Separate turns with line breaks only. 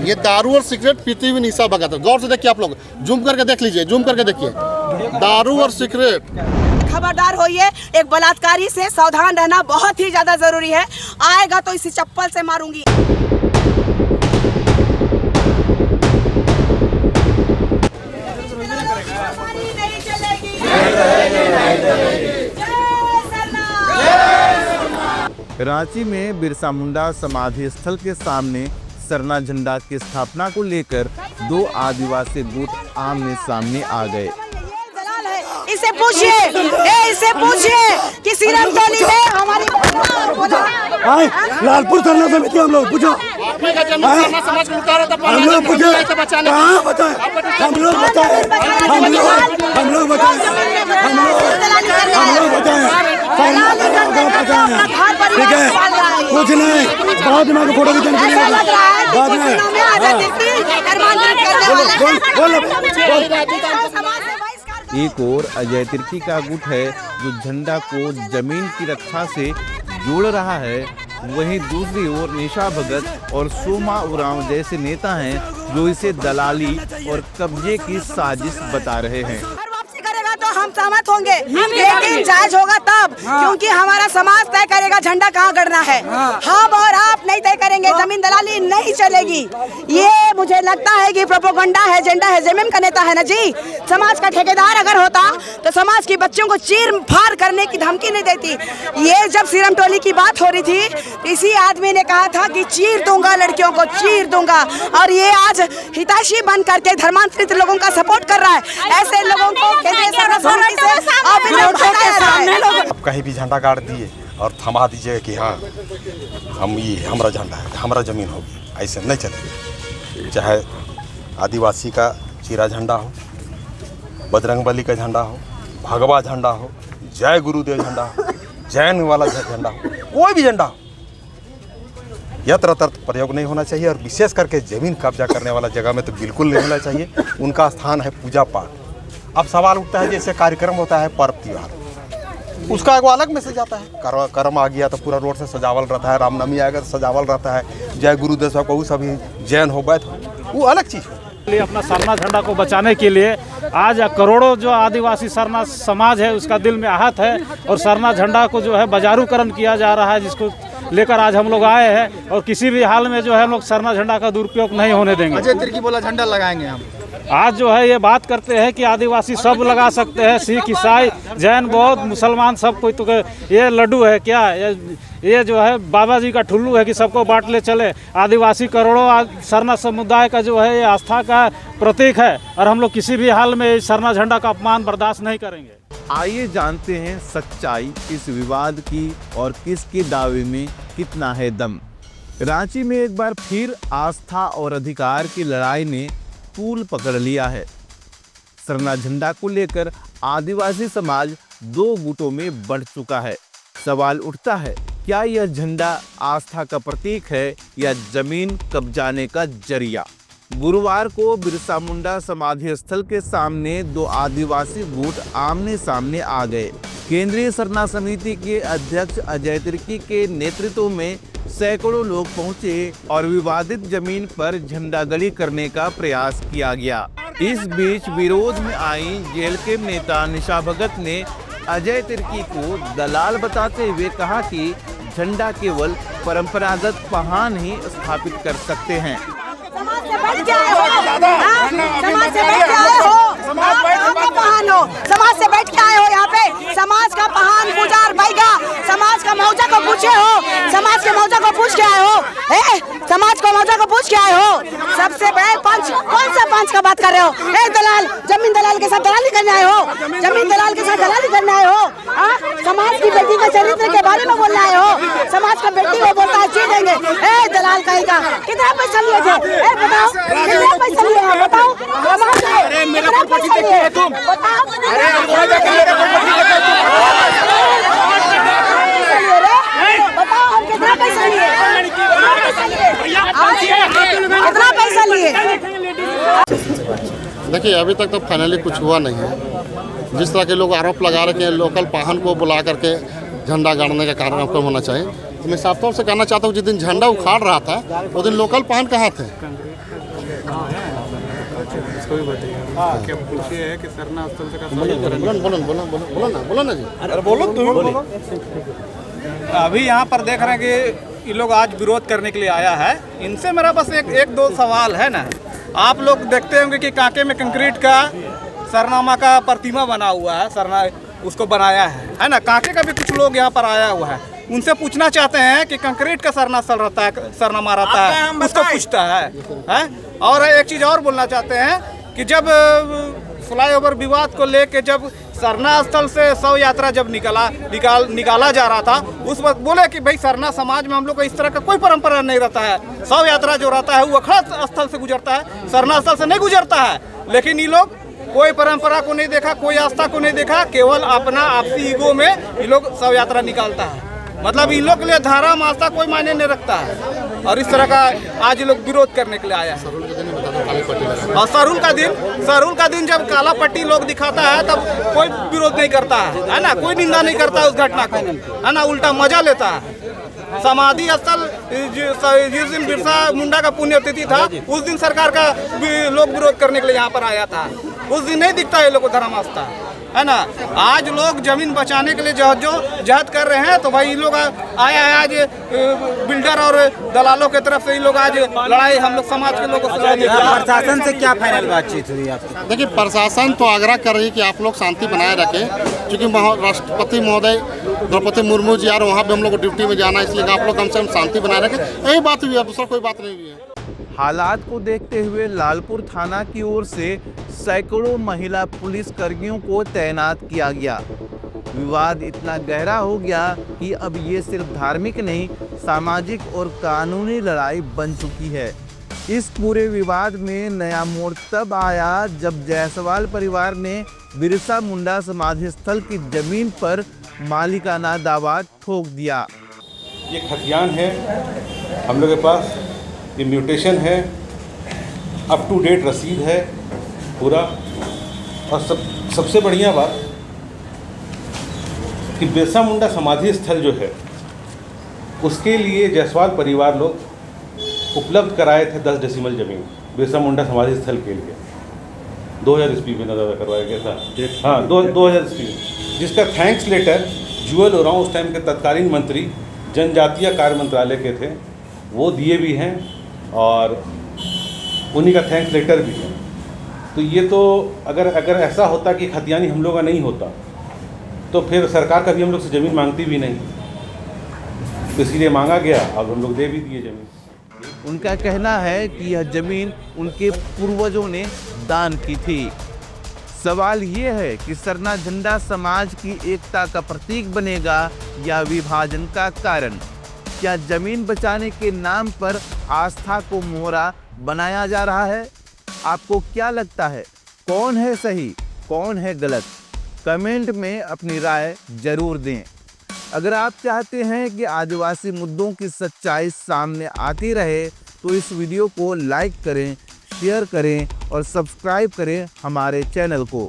ये दारू और सिगरेट पीती हुई निशा भगत है। गौर से देखिए आप लोग, जूम करके देख लीजिए, जूम करके देखिए, दारू और सिगरेट।
खबरदार होइए, एक बलात्कारी से सावधान रहना बहुत ही ज्यादा जरूरी है। आएगा तो इसी चप्पल से मारूंगी।
रांची में बिरसा मुंडा समाधि स्थल के सामने सरना झंडा की स्थापना को लेकर दो आदिवासी गुट आमने सामने आ गए।
इसे पूछिए कि सीरम टोली में हमारी
लालपुर सरना समिति हम लोग पूछो, हम लोग पूछे, कहाँ बताए, हम लोग बताए, ठीक है, कुछ नहीं, बाद में फोटो भी बाद में
एक और अजय तिर्की का गुट है जो झंडा को जमीन की रक्षा से जोड़ रहा है, वहीं दूसरी ओर निशा भगत और सोमा उरांव जैसे नेता हैं जो इसे दलाली और कब्जे की साजिश बता रहे हैं।
तो हम सहमत होंगे, लेकिन जायज होगा तब, क्योंकि हमारा समाज तय करेगा झंडा कहाँ गड़ना है। हम और आप नहीं तय करेंगे, जमीन दलाली नहीं चलेगी। ये मुझे लगता है कि प्रोपोगंडा है, एजेंडा है, जेएमएम का नेता है ना जी। समाज का ठेकेदार अगर होता तो समाज की बच्चों को चीर फाड़ करने की धमकी नहीं देती। ये जब सीरम टोली की बात हो रही थी, इसी आदमी ने कहा था कि चीर दूंगा, लड़कियों को चीर दूंगा, और ये आज हितैषी बन करके धर्मांतरित लोगों का सपोर्ट कर रहा है। ऐसे लोगों को
आप कहीं भी झंडा गाड़ दिए और थमा दीजिए कि हाँ हम ये हमारा झंडा है, हमारा जमीन होगी, ऐसे नहीं चलेगा। चाहे आदिवासी का चीरा झंडा हो, बजरंगबली का झंडा हो, भगवा झंडा हो, जय गुरुदेव झंडा हो, जैन वाला झंडा हो, कोई भी झंडा हो, यत्र तत्र प्रयोग नहीं होना चाहिए। और विशेष करके जमीन कब्जा करने वाला जगह में तो बिल्कुल नहीं होना चाहिए। उनका स्थान है पूजा पाठ। अब सवाल उठता है जैसे कार्यक्रम होता है पर्व त्योहार, उसका एक अलग मैसेज आता है। कर्म आ गया तो पूरा रोड से सजावल रहता है, रामनवमी आएगा तो सजावल रहता है, जय गुरुदेव को सभी जैन हो बैठ हो, वो अलग चीज़ है।
अपना सरना झंडा को बचाने के लिए आज करोड़ों जो आदिवासी सरना समाज है उसका दिल में आहत है, और सरना झंडा को जो है बाजारूकरण किया जा रहा है, जिसको लेकर आज हम लोग आए हैं। और किसी भी हाल में जो है हम लोग सरना झंडा का दुरुपयोग नहीं होने देंगे।
अजय तिर्की बोला झंडा लगाएंगे हम।
आज जो है ये बात करते हैं कि आदिवासी सब लगा सकते हैं, सिख, ईसाई, जैन, बौद्ध, मुसलमान सब कोई। तो ये लड्डू है क्या? ये जो है बाबा जी का ठुल्लू है कि सबको बांट ले चले। आदिवासी करोड़ों सरना समुदाय का जो है ये आस्था का प्रतीक है, और हम लोग किसी भी हाल में सरना झंडा का अपमान बर्दाश्त नहीं करेंगे।
आइए जानते हैं सच्चाई इस विवाद की और किसके दावे में कितना है दम। रांची में एक बार फिर आस्था और अधिकार की लड़ाई ने तूल पकड़ लिया है। सरना झंडा को लेकर आदिवासी समाज दो गुटों में बढ़ चुका है। सवाल उठता है, क्या यह झंडा आस्था का प्रतीक है या जमीन कब्जाने का जरिया? गुरुवार को बिरसा मुंडा समाधि स्थल के सामने दो आदिवासी गुट आमने सामने आ गए। केंद्रीय सरना समिति के अध्यक्ष अजय तिर्की के नेतृत्व में सैकड़ों लोग पहुंचे और विवादित जमीन पर झंडागड़ी करने का प्रयास किया गया। इस बीच विरोध में आई जेएलके नेता निशा भगत ने अजय तिर्की को दलाल बताते हुए कहा कि झंडा केवल परंपरागत पहान ही स्थापित कर सकते हैं।
समाज से बैठ के आए हो यहाँ पे, समाज का पहान पुजार बैगा, समाज का मौजा को पूछे हो, समाज के मौजा को पूछ के आए हो, समाज को मौजा को पूछ के आए हो। सबसे बड़े पंच, कौन सा पंच का बात कर रहे हो? दलाल, जमीन दलाल के साथ दलाली करने आए हो, जमीन दलाल के साथ दलाली करने आए हो। समाज की बेटी का चरित्र के बारे में बोलने आए हो, समाज का बेटी को बोलता है ची देंगे। दलाल कहेगा कितना पैसा लिए थे? बताओ कितना पैसा लिए हो? बताओ कितना पैसा लिए? बताओ हम कितना पैसा लिए? कितना पैसा लिए?
देखिए अभी तक तो फाइनली कुछ हुआ नहीं है। जिस तरह के लोग आरोप लगा रहे हैं लोकल पाहन को बुला करके झंडा गाड़ने का कार्यक्रम होना चाहिए, तो मैं साफ तौर से कहना चाहता हूँ जिस दिन झंडा उखाड़ रहा था उस दिन लोकल पाहन कहाँ थे?
इसको भी बताइए क्या पूछे है कि सरना स्थल से
बोलो ना जी।
अरे बोलो तुम बोलो। अभी यहाँ पर देख रहे हैं कि ये लोग आज विरोध करने के लिए आया है। इनसे मेरा बस एक दो सवाल है ना। आप लोग देखते होंगे कि कांके में कंक्रीट का सरनामा का प्रतिमा बना हुआ है, सरना उसको बनाया है ना। कांके का भी कुछ लोग यहाँ पर आया हुआ है, उनसे पूछना चाहते हैं कि कंक्रीट का सरना स्थल रहता है, सरनामा रहता है, उसको पूछता है? और एक चीज़ और बोलना चाहते हैं कि जब फ्लाईओवर विवाद को लेके जब सरना स्थल से शव यात्रा जब निकाला जा रहा था, उस वक्त बोले कि भाई सरना समाज में हम लोग को इस तरह का कोई परंपरा नहीं रहता है। शव यात्रा जो रहता है वो अखड़ा स्थल से गुजरता है, सरना स्थल से नहीं गुजरता है। लेकिन ये लोग कोई परंपरा को नहीं देखा, कोई आस्था को नहीं देखा, केवल अपना आपसी ईगो में ये लोग शव यात्रा निकालता है। मतलब इन लोग के लिए धर्म आस्था कोई मायने नहीं रखता है। और इस तरह का आज ये लोग विरोध करने के लिए आया है। और सरुल का दिन जब काला पट्टी लोग दिखाता है तब कोई विरोध नहीं करता है ना, कोई निंदा नहीं करता है उस घटना को, है ना, उल्टा मजा लेता है। समाधि स्थल जिस दिन बिरसा मुंडा का पुण्यतिथि था उस दिन सरकार का लोग विरोध करने के लिए यहाँ पर आया था। उस दिन नहीं दिखता है लोग को धर्म आस्था, है ना। आज लोग जमीन बचाने के लिए जो जहद कर रहे हैं, तो भाई ये लोग आया है आज बिल्डर और दलालों की तरफ से ये लोग आज लड़ाई हम लोग समाज के लोगों से।
प्रशासन से क्या फाइनल बातचीत हुई आपकी?
देखिए, प्रशासन तो आग्रह कर रही है कि आप लोग शांति बनाए रखें, क्योंकि राष्ट्रपति महोदय द्रौपदी मुर्मू जी आ रहे, वहाँ भी हम लोग को ड्यूटी में जाना है, इसलिए आप लोग कम से कम शांति बनाए रखें। यही बात हुई है, दूसरा कोई बात नहीं हुई है।
हालात को देखते हुए लालपुर थाना की ओर से सैकड़ों महिला पुलिस कर्मियों को तैनात किया गया। विवाद इतना गहरा हो गया कि अब ये सिर्फ धार्मिक नहीं, सामाजिक और कानूनी लड़ाई बन चुकी है। इस पूरे विवाद में नया मोड़ तब आया जब जायसवाल परिवार ने बिरसा मुंडा समाधि स्थल की जमीन पर मालिकाना दावा ठोक दिया।
ये खतियान है हम लोग के पास, ये म्यूटेशन है, अप टू डेट रसीद है पूरा। और सबसे बढ़िया बात कि बिरसा मुंडा समाधि स्थल जो है उसके लिए जायसवाल परिवार लोग उपलब्ध कराए थे 10 डेसिमल ज़मीन बिरसा मुंडा समाधि स्थल के लिए। 2000 ईस्वी में नजर करवाया गया था। हाँ, 2000 ईस्वी में, जिसका थैंक्स लेटर जुएल ओरांव उस टाइम के तत्कालीन मंत्री जनजातीय कार्य मंत्रालय के थे, वो दिए भी हैं और उन्हीं का थैंक्स लेटर भी है। तो ये तो अगर ऐसा होता कि खतियानी हम लोग का नहीं होता तो फिर सरकार कभी हम लोग से ज़मीन मांगती भी नहीं, तो इसीलिए मांगा गया और हम लोग दे भी दिए ज़मीन।
उनका कहना है कि यह जमीन उनके पूर्वजों ने दान की थी। सवाल ये है कि सरना झंडा समाज की एकता का प्रतीक बनेगा या विभाजन का कारण? क्या जमीन बचाने के नाम पर आस्था को मोहरा बनाया जा रहा है? आपको क्या लगता है, कौन है सही, कौन है गलत? कमेंट में अपनी राय जरूर दें। अगर आप चाहते हैं कि आदिवासी मुद्दों की सच्चाई सामने आती रहे तो इस वीडियो को लाइक करें, शेयर करें और सब्सक्राइब करें हमारे चैनल को।